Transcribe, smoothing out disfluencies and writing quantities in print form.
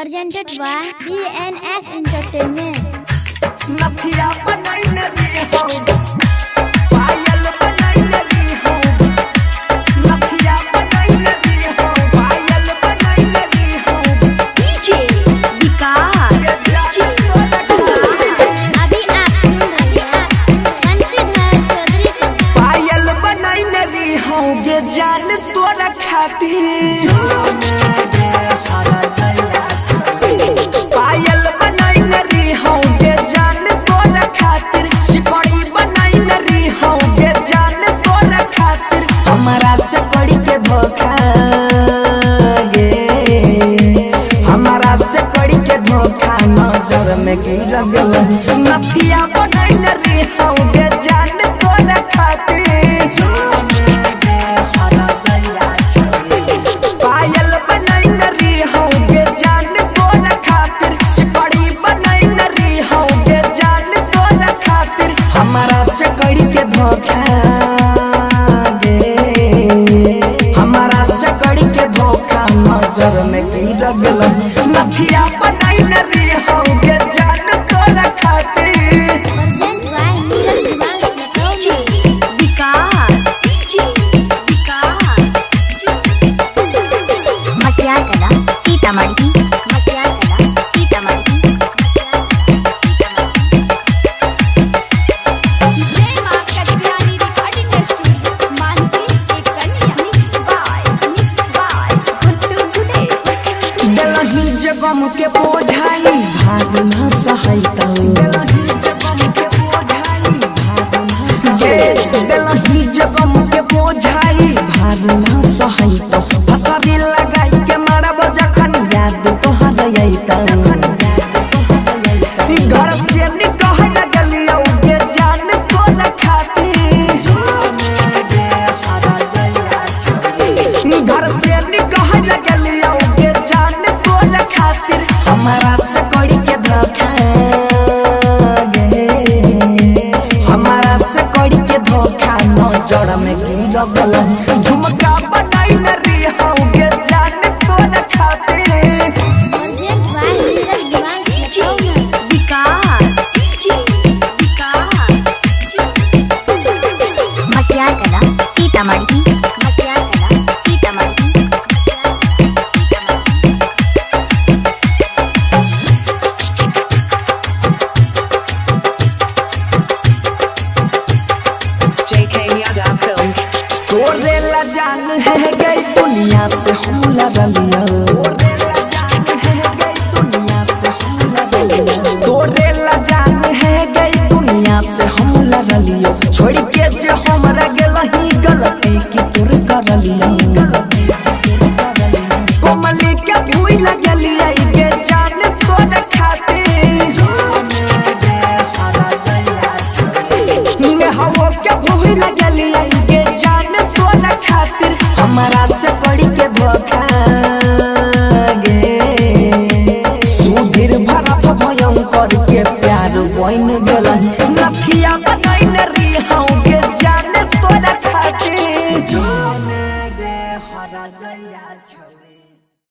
presented by DNS Entertainment. नथिया बनाइने रे हो पायल बनाइने रे हो नथिया बनाइने रे हो पायल बनाइने रे हो डीजे विकास अभी आप सुन रहे हैं बंसीधर चौधरी से। पायल बनाइने रे हो ये जान तोरा खातिर पायल बनाइने रे हो ये जान तोरा खातिर सिकड़ी बनाइने रे हो ये जान तोरा खातिर हमारा से कड़ी के धोखा गे हमारा से कड़ी के धोखा नजर में गिर गल नथिया बनाइने रे हो ये जान तोरा खातिर पायल बनाइने रे हो ये जान तोरा खातिर सिकड़ी बनाइने रे हो ये जान तोरा खातिर हमारा से कड़ी के धोखा गे हमारा से कड़ी के धोखा नजर में गिर गल नथिया बनाइने रे हो ये जान तोरा खातिर Present by Neeraj Diwan DJ Latonia. विकास मटियार कला सीतामढ़ी मटियार कला सीतामढ़ी जय मां कत्यानी रिकॉर्डिंग स्टूडियो मानसी एक कन्या मिक्स बाय गुड्डू टुडे दलही जगम के बोझाई भाग न सहैता दलही जगम के बोझाई भाग न सहैता फसरी लगाई के मारब जखन याद तोहर अइता घर से निकह लगलियौ के जान तोरा खातिर घर से निकह लगलियौ के जान तोरा खातिर हमारा से कड़ी के धोखा गे हमारा से कड़ी के धोखा नजर में गिर गल झुमका बनाइने रे हो के जान तोरा खातिर Present by Neeraj Diwan Latonia. विकास मटियार कला सीतामढ़ी मटियार कला सीतामढ़ी JK Yadav Films. तोरे ला जान है गई दुनिया से हम लड़लिया तोरे ला जान है गई दुनिया से हम लड़लियो छोड़ के जे हमरा गेलही गलती की तोर करलिया कोमली के भूल लगलिया के जान तोरा खातिर हवो के भूल लगलिया के जान तोरा खातिर हमारा से कड़ी के धोखा गे सुधीर भरत भयंकर